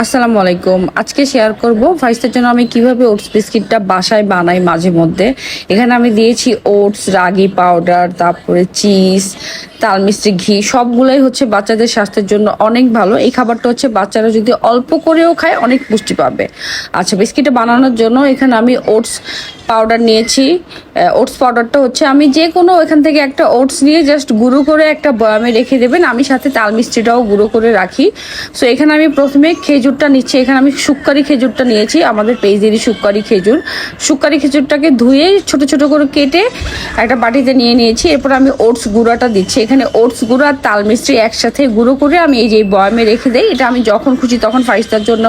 আসসালামু আলাইকুম। আজকে শেয়ার করব ফাইস্টের জন্য আমি কিভাবে ওটস বিস্কিটটা বাসায় বানাই মাঝে মধ্যে। এখানে আমি দিয়েছি ওটস, রাগি পাউডার, তারপরে চিজ, তাল মিষ্টি, ঘি, সবগুলাই হচ্ছে বাচ্চাদের স্বাস্থ্যের জন্য অনেক ভালো। এই খাবারটা হচ্ছে বাচ্চারা যদি অল্প করেও খায় অনেক পুষ্টি পাবে। আচ্ছা, বিস্কিটটা বানানোর জন্য এখানে আমি ওটস পাউডার নিয়েছি। ওটস পাউডারটা হচ্ছে আমি যে কোনো এখান থেকে একটা ওটস নিয়ে জাস্ট গুঁড়ো করে একটা বয়ামে রেখে দেবেন। আমি সাথে তাল মিষ্টিটাও গুঁড়ো করে রাখি। সো এখানে আমি প্রথমে খেজুরটা নিচ্ছি। এখানে আমি শুক্কারি খেজুরটা নিয়েছি, আমাদের পেজেরই শুক্কারি খেজুর। শুক্কারি খেজুরটাকে ধুয়ে ছোট ছোট করে কেটে একটা বাটিতে নিয়ে নিয়েছি। এরপর আমি ওটস গুঁড়াটা দিচ্ছি। এখানে ওটস গুঁড়ো আর তাল মিষ্টি একসাথে গুঁড়ো করে আমি এই যে বয়ামে রেখে দিই। এটা আমি যখন খুশি তখন ফারিস্তার জন্য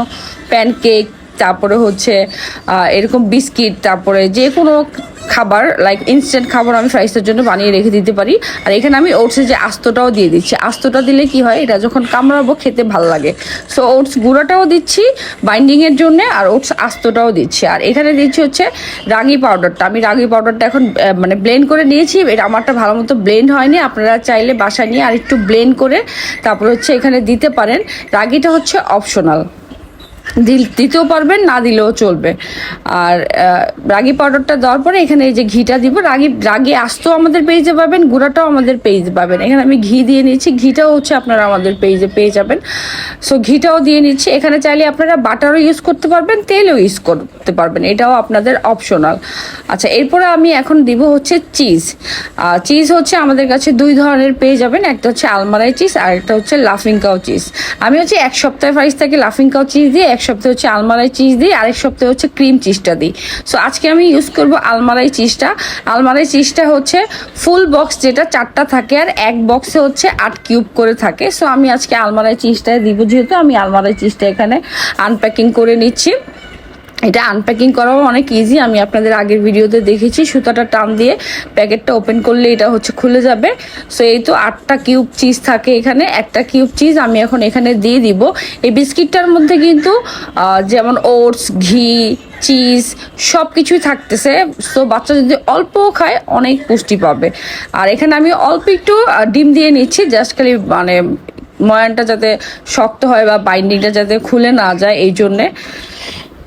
প্যানকেক, তারপরে হচ্ছে এরকম বিস্কিট, তারপরে যে কোনো খাবার লাইক ইনস্ট্যান্ট খাবার আমি ফ্রাইসের জন্য বানিয়ে রেখে দিতে পারি। আর এখানে আমি ওটসের যে আস্তটাও দিয়ে দিচ্ছি। আস্তটা দিলে কি হয়, এটা যখন কামড়াবো খেতে ভালো লাগে। সো ওটস গুঁড়োটাও দিচ্ছি বাইন্ডিংয়ের জন্য, আর ওটস আস্তটাও দিচ্ছি। আর এখানে দিচ্ছি হচ্ছে রাগি পাউডারটা। আমি রাগি পাউডারটা এখন মানে ব্লেন্ড করে নিয়েছি। এটা আমারটা ভালো মতো ব্লেন্ড হয়নি, আপনারা চাইলে বাসায় নিয়ে আর একটু ব্লেন্ড করে তারপর হচ্ছে এখানে দিতে পারেন। রাগিটা হচ্ছে অপশনাল, দিতেও পারবেন, না দিলেও চলবে। আর রাগি পাউডারটা দেওয়ার পরে এখানে এই যে ঘিটা দিব। রাগি আস্তও আমাদের পেজে পাবেন, গুঁড়াটাও আমাদের পেজে পাবেন। এখানে আমি ঘি দিয়ে নিচ্ছি, ঘিটাও হচ্ছে আপনারা আমাদের পেজে পেয়ে যাবেন। সো ঘিটাও দিয়ে নিচ্ছি। এখানে চাইলে আপনারা বাটারও ইউজ করতে পারবেন, তেলও ইউজ করতে পারবেন, এটাও আপনাদের অপশনাল। আচ্ছা, এরপরে আমি এখন দিব হচ্ছে চিজ। চিজ হচ্ছে আমাদের কাছে দুই ধরনের পেয়ে যাবেন, একটা হচ্ছে আলমারাই চিজ আর একটা হচ্ছে লাফিং কাউ চিজ। আমি হচ্ছে এক সপ্তাহে ফাইস থেকে লাফিং কাউ চিজ দিয়ে, এক সপ্তাহে হচ্ছে আলমারাই চিজ দিই, আরেক সপ্তাহে হচ্ছে ক্রিম চিজটা দিই। সো আজকে আমি ইউজ করব আলমারাই চিজটা। আলমারাই চিজটা হচ্ছে ফুল বক্স, যেটা 4টা থাকে, আর এক বক্সে হচ্ছে 8 কিউব করে থাকে। সো আমি আজকে আলমারাই চিজটাই দিব, যেহেতু আমি আলমারাই চিজটা এখানে আনপ্যাকিং করে নিচ্ছি। এটা আনপ্যাকিং করাও অনেক ইজি, আমি আপনাদের আগের ভিডিওতে দেখেছি। সুতাটা টান দিয়ে প্যাকেটটা ওপেন করলে এটা হচ্ছে খুলে যাবে। সো এই তো 8টা কিউব চিজ থাকে এখানে। একটা কিউব চিজ আমি এখন এখানে দিয়ে দিব। এই বিস্কিটটার মধ্যে কিন্তু যেমন ওটস, ঘি, চিজ সব কিছুই থাকতেছে। সো বাচ্চা যদি অল্প খায় অনেক পুষ্টি পাবে। আর এখানে আমি অল্প একটু ডিম দিয়ে নিচ্ছি, জাস্ট খালি মানে ময়ানটা যাতে শক্ত হয় বা বাইন্ডিংটা যাতে খুলে না যায়, এই জন্যে।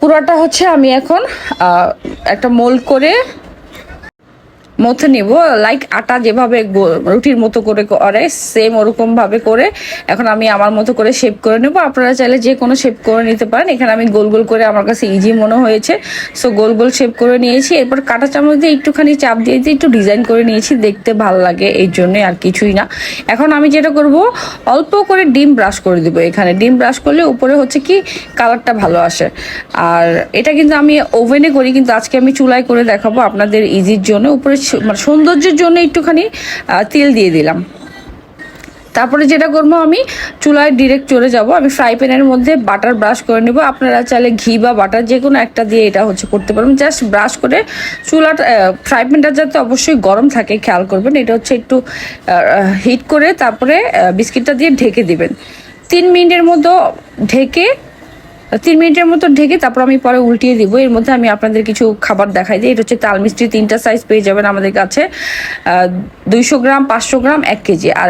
পুরোটা হচ্ছে আমি এখন একটা মোল্ড করে মথে নিব, লাইক আটা যেভাবে রুটির মতো করে করে সেম ওরকম ভাবে করে এখন আমি আমার মতো করে শেপ করে নেব। আপনারা চাইলে যে কোনো শেপ করে নিতে পারেন। এখানে আমি গোল গোল করে, আমার কাছে ইজি মনে হয়েছে, সো গোল গোল শেপ করে নিয়েছি। এরপর কাঁটা চামচ দিয়ে একটুখানি চাপ দিয়ে একটু ডিজাইন করে নিয়েছি, দেখতে ভালো লাগে এই জন্যে, আর কিছুই না। এখন আমি যেটা করব, অল্প করে ডিম ব্রাশ করে দিব। এখানে ডিম ব্রাশ করলে উপরে হচ্ছে কি কালারটা ভালো আসে। আর এটা কিন্তু আমি ওভেনে করি, কিন্তু আজকে আমি চুলায় করে দেখাবো আপনাদের ইজির জন্য। উপরে মানে সৌন্দর্যের জন্য একটুখানি তেল দিয়ে দিলাম। তারপরে যেটা করবো, আমি চুলায় ডিরেক্ট চলে যাব। আমি ফ্রাই প্যানের মধ্যে বাটার ব্রাশ করে নেব। আপনারা চাইলে ঘি বা বাটার যে কোনো একটা দিয়ে এটা হচ্ছে করতে পারবেন। জাস্ট ব্রাশ করে চুলাটা, ফ্রাই প্যানটা যাতে অবশ্যই গরম থাকে খেয়াল করবেন। এটা হচ্ছে একটু হিট করে তারপরে বিস্কিটটা দিয়ে ঢেকে দিবেন। 3 মিনিটের মতো ঢেকে 3 মিনিটের মতো ঢেকে তারপর আমি পরে উল্টিয়ে দিব। এর মধ্যে আমি আপনাদের কিছু খাবার দেখাই দিই। এটা হচ্ছে তাল মিষ্টি, 3টা সাইজ পেয়ে যাবেন আমাদের কাছে, 200 গ্রাম, 500 গ্রাম, 1 কেজি। আর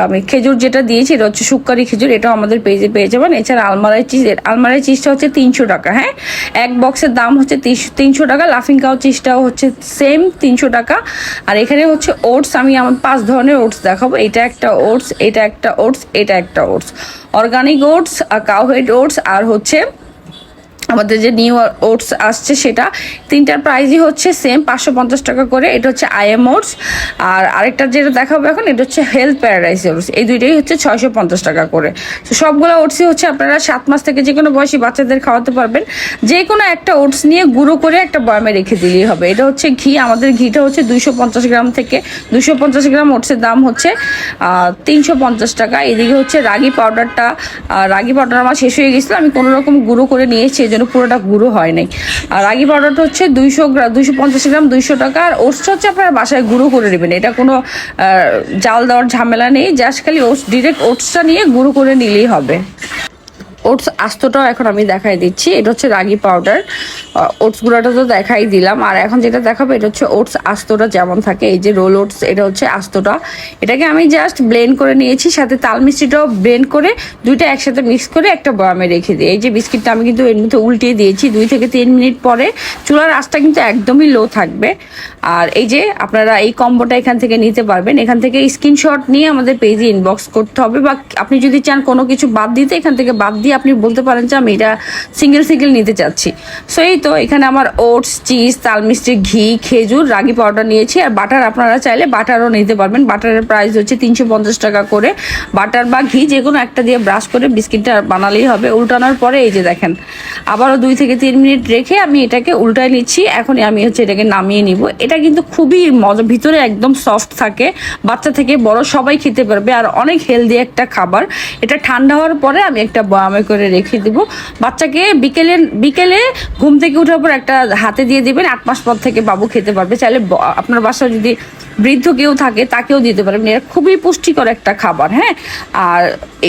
আমি খেজুর যেটা দিয়েছি এটা হচ্ছে শুক্কারি খেজুর, এটাও আমাদের পেজে পেয়ে যাবেন। এছাড়া আলমারাই চিজটা হচ্ছে 300 টাকা। হ্যাঁ, এক বক্সের দাম হচ্ছে 300 টাকা। লাফিং কাউ চিজটাও হচ্ছে সেম 300 টাকা। আর এখানে হচ্ছে ওটস, আমি আমার 5 ধরনের ওটস দেখাবো। এটা একটা ওটস, এটা একটা ওটস, এটা একটা ওটস, অর্গানিক ওটস, কাউহেড ওটস, আর হচ্ছে আমাদের যে নিউ ওটস আসছে সেটা। 3টার প্রাইসই হচ্ছে সেম 550 টাকা করে। এটা হচ্ছে আইএম ওটস। আর আরেকটা যেটা দেখাবো এখন, এটা হচ্ছে হেলথ প্যারাডাইস ওটস। এই দুইটাই হচ্ছে 650 টাকা করে। তো সবগুলো ওটসই হচ্ছে আপনারা 7 মাস থেকে যে কোনো বয়সী বাচ্চাদের খাওয়াতে পারবেন। যে কোনো একটা ওটস নিয়ে গুঁড়ো করে একটা বয়ামে রেখে দিলেই হবে। এটা হচ্ছে ঘি, আমাদের ঘিটা হচ্ছে 250 গ্রাম থেকে 250 গ্রাম ওটসের দাম হচ্ছে 350 টাকা। এদিকে হচ্ছে রাগি পাউডারটা, রাগি পাউডার আমার শেষ হয়ে গেছিলো, আমি কোনো রকম গুঁড়ো করে নিয়েছি, এই জন্য পুরোটা গুঁড়ো হয় নাই। আর রাগি পাউডারটা হচ্ছে 250 গ্রাম, 200 টাকা। আর ওটসটা হচ্ছে আপনারা বাসায় গুঁড়ো করে নেবেন, এটা কোনো জাল দেওয়ার ঝামেলা নেই। জাস্ট খালি ডিরেক্ট ওটসটা নিয়ে গুঁড়ো করে নিলেই হবে। ওটস আস্তটাও এখন আমি দেখাই দিচ্ছি। এটা হচ্ছে রাগি পাউডার, ওটস গুঁড়াটা তো দেখাই দিলাম। আর এখন যেটা দেখাবো এটা হচ্ছে ওটস আস্তটা যেমন থাকে, এই যে রোল ওটস, এটা হচ্ছে আস্তটা। এটাকে আমি জাস্ট ব্লেন্ড করে নিয়েছি, সাথে তাল মিষ্টিটাও ব্লেন্ড করে দুইটা একসাথে মিক্স করে একটা বয়ামে রেখে দিই। এই যে বিস্কিটটা আমি কিন্তু এর মধ্যে উল্টিয়ে দিয়েছি। 2 থেকে 3 মিনিট পরে চুলার আঁচটা কিন্তু একদমই লো থাকবে। আর এই যে আপনারা এই কম্বোটা এখান থেকে নিতে পারবেন। এখান থেকে স্ক্রিনশট নিয়ে আমাদের পেজে ইনবক্স করতে হবে, বা আপনি যদি চান কোনো কিছু বাদ দিতে এখান থেকে বাদ দিয়ে আপনি বলতে পারেন যে আমি এটা সিঙ্গেল সিঙ্গেল নিতে চাচ্ছি। সো এই তো এখানে আমার ওটস, চিজ, তাল মিষ্টি, ঘি, খেজুর, রাগি পাউডার নিয়েছি। আর বাটার আপনারা চাইলে বাটারও নিতে পারবেন। বাটারের প্রাইস হচ্ছে 350 টাকা করে। বাটার বা ঘি যে কোনো একটা দিয়ে ব্রাশ করে বিস্কিটটা বানালেই হবে। উল্টানোর পরে এই যে দেখেন আবারও 2 থেকে 3 মিনিট রেখে আমি এটাকে উল্টায় নিচ্ছি। এখন আমি হচ্ছে এটাকে নামিয়ে নিব। এটা কিন্তু খুবই মজা, ভিতরে একদম সফট থাকে, বাচ্চা থেকে বড় সবাই খেতে পারবে, আর অনেক হেলদি একটা খাবার। এটা ঠান্ডা হওয়ার পরে আমি একটা বয়ামে করে রেখে দিব। বাচ্চাকে বিকেলে বিকেলে ঘুম থেকে ওঠার পর একটা হাতে দিয়ে দিবেন, 8 মাস পর থেকে বাবু খেতে পারবে। চাইলে আপনার বাসায় যদি বৃদ্ধ কেউ থাকে তাকেও দিতে পারবেন। এটা খুবই পুষ্টিকর একটা খাবার, হ্যাঁ। আর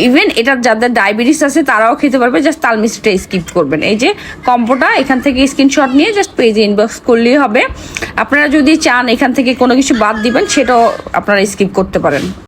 ইভেন এটা যাদের ডায়াবেটিস আছে তারাও খেতে পারবে, জাস্ট তাল মিষ্টিটা স্কিপ করবেন। এই যে কম্বোটা এখান থেকে স্ক্রিনশট নিয়ে জাস্ট পেজে ইনবক্স করলেই হবে। আপনারা যদি চান এখান থেকে কোনো কিছু বাদ দিবেন সেটাও আপনারা স্কিপ করতে পারেন।